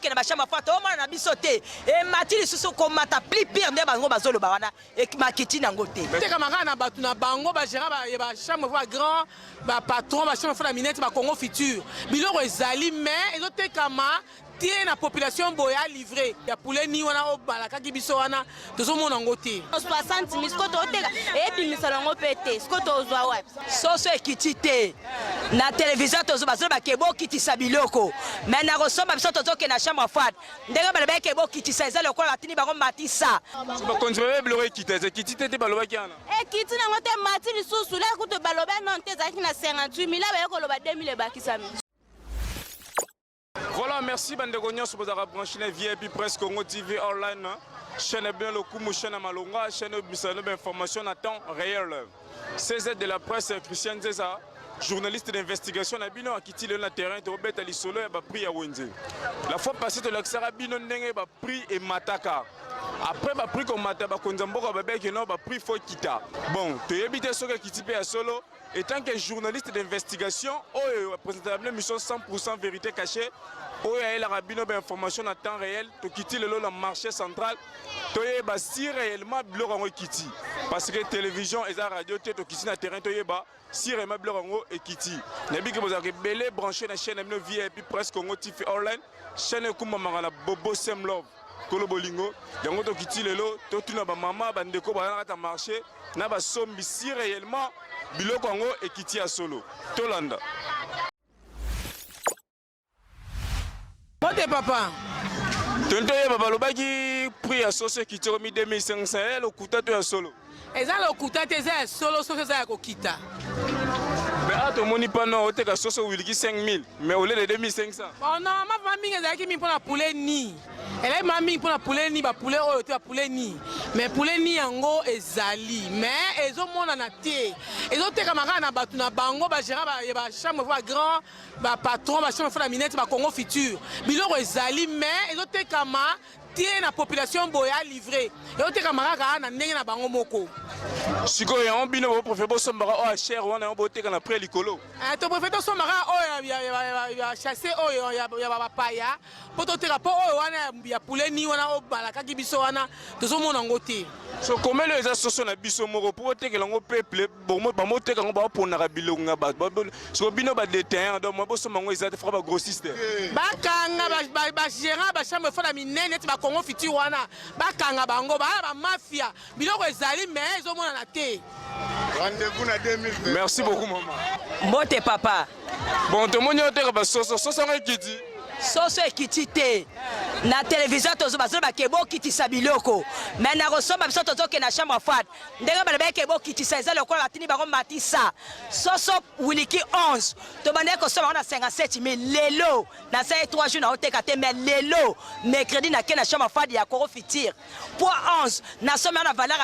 toke na bashamba fata o mwana na biso te e matili susu ko mata plus pire nde bango bazolo ba wana e makiti nango te teka makana na batu na bango ba gérant ba chambre fa grand ba patron ba chambre fa la minette ba Congo Futur biloko ezali mais ezotekama tie na population boya livré ya poulet ni wana obalaka kibiso wana tozomona ngo te 60 000 skoto oteka ebimisa lango pete skoto ozwa wapi soso ekiti te na télévision tozoba bakebo kitisa biloko mais na kosomba biso tozoke na chambre froide ndenge baloba ekebo kitisa eza lokola batini bango matisa bakonzi babe biloko ekiti te balobaki wana ekiti nango te mati lisusu la kuto baloba non te ezalaki na 58 000 la bayokoloba 2000 ebakisami. Voilà, merci Bandego Nyonso pour avoir branché les VIP Presse Congo TV online. Chaîne bien le Koumou, chaîne Malonga, chaîne d'information à temps réel. CZ de la presse, Christian Zeza, journaliste d'investigation à Bino, qui tire le terrain, Robert Alisolo, et pris à Wenze. La fois passée, de l'Axara Bino Nenge, pris et Mataka. Après, pris comme Mataka, Konzamboko, pris faut quitter. Bon, tu habites sur le Kitipe à Solo. Et tant que journaliste d'investigation, présentable mission 100% vérité cachée, il y a une information en temps réel, tu quittes le marché central, tu as si réellement bleu Kiti. Parce que télévision et la radio, tu quittes le terrain, tu as si réellement bleu et Kiti. Nabi que vous avez belé branché la chaîne VIP Presse Congo TV online, chaîne Koumamara Bobo Sem Love. Kolo bolingo, yango to kiti lelo, to tuna ba mama bandeko ba na marché, na ba sombi si réellement biloko ngo ekiti ya solo. Tolanda. Mote papa. Tonto ye baba lobaki prix ya soso ekiti ko mi 2500 le kuta to ya solo. Eza le kuta te eza solo soso eza ko kita. Mais ato moni pa no oteka soso wiliki 5000, mais au lieu de 2500. Oh non, ma famille ezalaki mi pona poulet ni. Elle est mamie pour la poulet ni ba poulet oyo te ba poulet ni mais poulet ni yango ezali mais ezomona na te ezoteka makana na batu na bango ba gérant ba chambre fa grand ba patron ba chambre fa la minette ba Congo Futur biloko ezali mais ezotekama tie na population boya livré ezoteka makaka na ndenge na bango moko siko ya bino bo préfère bo sombara o cher wana bo teka na près likolo to préfère sombara oyo ya chasser oyo ya ba paya poto teka po oyo wana ya poulet ni wana obalaka kibiso wana tozomona ngo te so comment les associations na biso moko pour teka lango peuple bon ba moteka ngo ba ponaka biloko nga ba so bino ba détaillant donc moi bo somango ezate fra ba grossiste bakanga ba gérant ba chambre fa la minene ba Congo Futur wana bakanga bango ba mafia biloko ezali mais ezomona na te. Rendez-vous na 2020. Merci beaucoup maman. Mbote papa. Bon to moni oteka ba soso ekiti. Soso ekiti te na télévision tozoba bakebo kitisa biloko mais na kosomba biso tozoke na chambre froide ndenge baloba kebo kitisa eza lokola batini bango matisa soso wiliki 11 tobande kosomba na 57 000 lelo na sa 3 jours na oteka te mais lelo mercredi na ke na chambre froide ya Congo Futur pour 11 na somba na valeur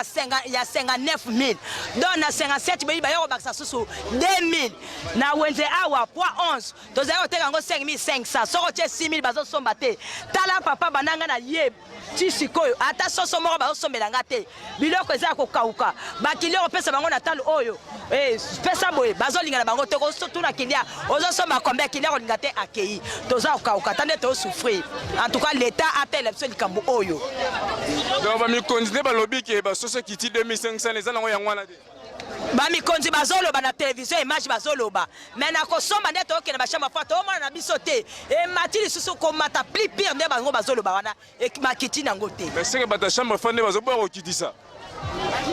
ya 59 000 donc na 57 000 bayo baksa susu 2000 na wenze awa pour 11 tozali oteka ngo 5500 soko 6 000 bazo somba te tala papa bananga na ye tisikoyo ata soso moko bazo sombela ngate biloko eza ko kauka bakili opesa bango na talo oyo pesa boye bazo linga na bango te ko tuna kilia ozo somba combien kilia ko linga te akei toza ko kauka tande to souffrir en tout cas l'état appelle absolument likambo oyo donc ba mi continuer ba lobby ke ba soso kiti 2500 les ala ngo yangwana te Bami konzi bazoloba na télévision image bazoloba mais na kosomba nde toke na bashamba fata o mwana na biso te e matili susu ko mata plus pire nde bango bazoloba wana e makiti nango te mais c'est que bata chambre fande bazoboya ko kitisa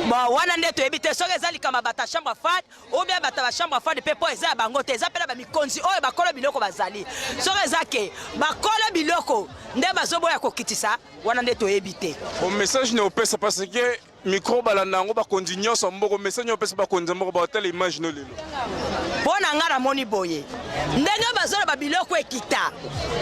bon wana nde toyebi te soki eza likama bata chambre fade ou bien bata ba chambre fade pe po eza ya bango te eza pena ba mikonzi oyo bakolo biloko bazali soki eza ke bakolo biloko nde bazoboya kokitisa wana nde toyebi te au message ne opesa parce que micro balanda yango bakonzi nyonso mboko message opesa bakonzi mboko baotala image no lelo mpo na nga namoni boye ndenge bazoloba biloko ekita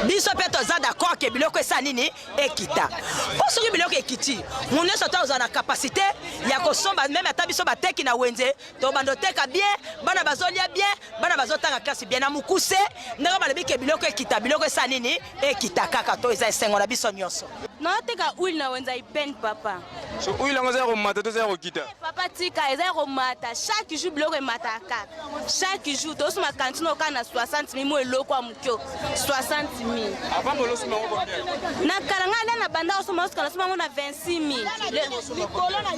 biso mpe toza d'accord ke biloko esa nini ekita mpo soki biloko ekiti mundu nyonso to ozala na kapasité ya kosomba meme ata biso bateki na wenze tobanda oteka bien bana bazolia bien bana bazotanga klase bien na mokuse ndenge balobi ke biloko ekita biloko esa nini ekita kaka to eza esengo na biso nyonso naoteka huile na wenza ipene papa so huile yango eza komata to eza kokita papa tika eza komata chaque jour biloko emataka chaque jour tosoma kantine oka na 60 60 000 mo eloko ya mokio 60 000. Avant bolo sima combien? Na karanga ala na banda osoma oskala soma na 26 000.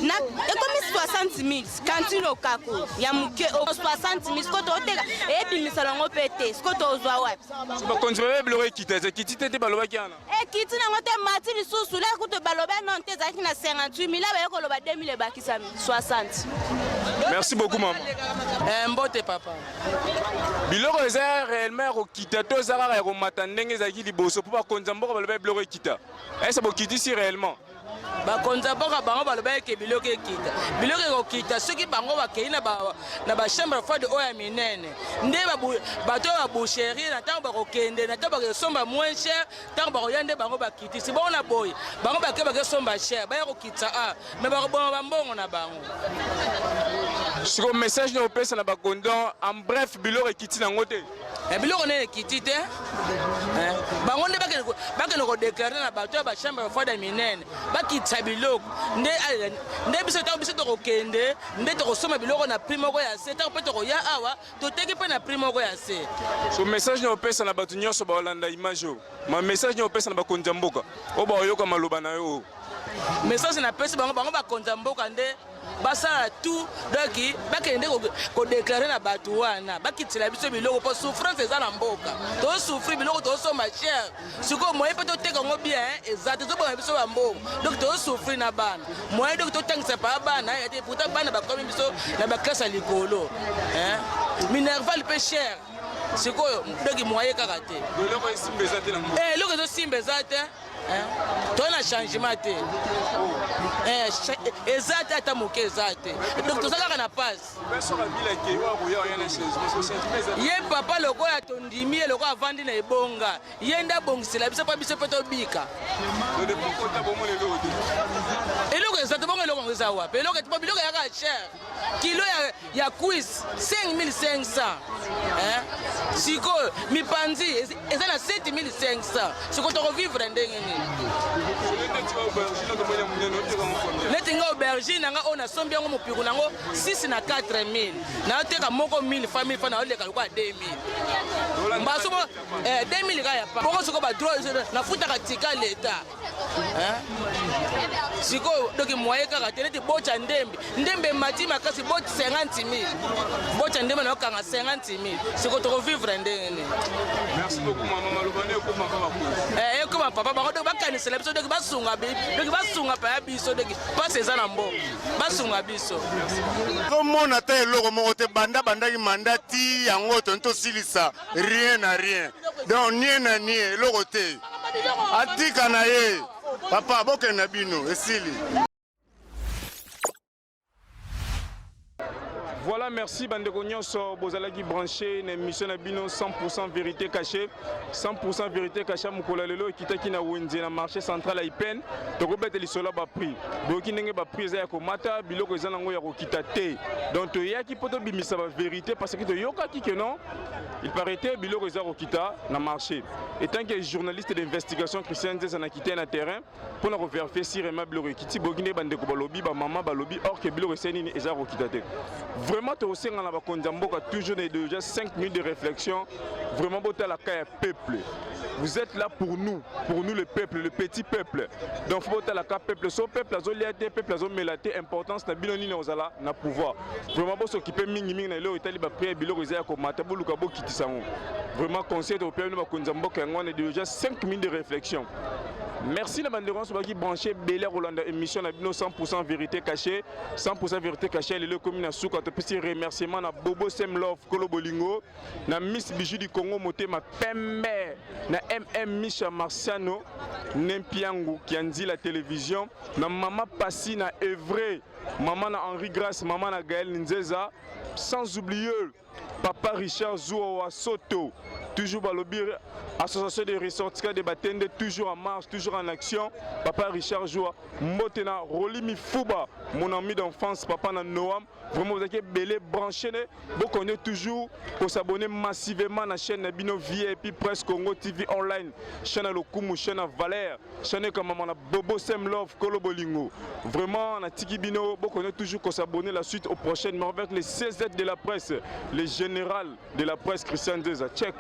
Na ekomi 60 000 kantino kako ya mokio 60 000 skoto oteka ebimisa lango pete skoto ozwa wapi? Ba konzwe biloko ekita te baloba kiana. Ekiti nango te mati lisusu la kuto baloba non te zaki na 58 000 la ba yokoloba 2000 bakisa 60. Merci beaucoup maman. Mbote papa. Biloko eza réellement okita to eza kaka ya komata ndenge ezalaki liboso mpo bakonza mboka baloba biloko ekita. Est-ce bokitisi réellement? Bakonza mboka bango baloba eke biloko ekita. Biloko ekokita soki bango bakei na bachambre froide oyo ya minene. Nde bato ya boucherie na ntango bakokende na ntango bakosomba moins cher ntango bakoya nde bango bakitisi. Bongo na boye bango bakosomba cher baya kokita me bakoboma bambongo na bango. Sur message na opesa na bakondon en bref biloko ekiti nango te. Biloko ne ekiti te. Bango nde bakende kodeklare na bato ya bachambre froide ya minene bakitisa biloko nde biso ntango biso tokokende nde tokosomba biloko na prix moko ya se ntango mpe tokoya awa toteki mpe na prix moko ya se. So message na opesa na bato nyonso baolanda image oyo ma message na opesa na bakonza mboka oyo baoyoka maloba na yo. Message na pesi bango bakonza mboka nde basala tout donc bakende kodeklare na bato wana bakitila biso biloko po souffrance eza na mboka tosouffrir biloko tosomba cher sikoyo moye mpe toteka ngo bien eza te tozobonga biso bambongo donc tosouffrir na bana moye donc totangisa pa bana ete pourtant bana bakomi biso na baklase ya likolo minerval mpe cher sikoyo donc moye kaka te eloko esimba eza te na mboka eloko ezosimba eza te toza na changement te eza te ata moke eza te donc toza kaka na pasi ye papa lokola tondimi ye lokola avandi na ebonga ye nde abongisela biso mpo biso mpe tobika eloko eza te bongo eloko ngo eza wapi eloko te biloko yaka cher kilo ya cuis 5500 sikoyo mipanzi eza na 7500 sikoyo tokovivre ndenge nini neti nga aubergine nanga oyo nasombi yango mopiku nango 6 na 4000 nayoteka moko 1000 famille fa naoleka lokola 2000 mbasomo 2000 kaka ya pa bongo sikoyo badro nafutaka tika leta sikoyo doki moye kaka te neti bocha ndembe mati makasi bocha 50000 bocha ndembe nayokanga 50000 sikoyo tokovivre ndenge nini. Merci beaucoup maman malobane ekoma papa ekoma papa bango doki bakanisela biso doki basunga pa ya biso doki pasi eza na mboka basunga biso tomona te eloko moko te bandaki mandati yango tosilisa rien na rien donc nie na nie eloko te atika na ye papa bokende na bino esili. Voilà, merci Bandeko Nyonso, Bozalaki branché, une émission na bino 100% vérité cachée. 100% vérité cachée, Moukola Lelo, Kitaki na Wendy, na marché central à Ipen. Tokobete lisola ba prix. Boki nenge ba prix ya komata, biloko eza nango ya kokita te. Donc ya ki poto bimisa ba vérité parce que to yoka ki que non. Il paraît biloko eza kokita na marché. Et tant que journaliste d'investigation Christian Zeza na quitté na terrain pour na vérifier si vraiment biloko kiti boki ne Bandeko balobi ba maman balobi or que biloko senini eza kokita te. Vraiment, tu as toujours déjà 5 minutes de réflexion. Vraiment, tu as la caille peuple. Vous êtes là pour nous le peuple, le petit peuple. Donc, il faut que la peuple, ce peuple, le peuple, c'est importance na binoni na ozala na pouvoir. Vraiment, pour s'occuper mingi na lo itali ba prière biloko za ko mata bolu ka bo kitisango. Vraiment, conseil au peuple na konzamboka on est déjà 5 minutes de réflexion. Merci la banderon sur qui branché Bel Air Hollande émission na bino 100% vérité cachée 100% vérité cachée le commune na souka to petit remerciement na Bobo Sem Love Kolo Bolingo na Miss Bijou du Congo Motema Pembe na Misha Marciano Nempiangu qui andi la télévision na Mama Passi na Evray Maman na Henri Grasse Maman na Gaël Nzeza sans oublier Papa Richard Zouawa Soto, toujours Balobi, association des ressortissants de Batende, toujours en marche, toujours en action. Papa Richard Zoua, Motena, Rolimi Fouba, mon ami d'enfance, Papa na Noam. Vraiment, vous avez belé branché. Vous connaissez toujours pour s'abonner massivement à la chaîne Nabino VIP Presse Congo TV Online, chaîne à Lokumu, chaîne à Valère, chaîne comme Maman Bobo Sem Love, Kolo Bolingo. Vraiment, on a Tiki Bino, vous connaissez toujours pour s'abonner la suite aux prochaines, mais avec les 16 CZ de la presse, le général de la presse Christian Zeza, check.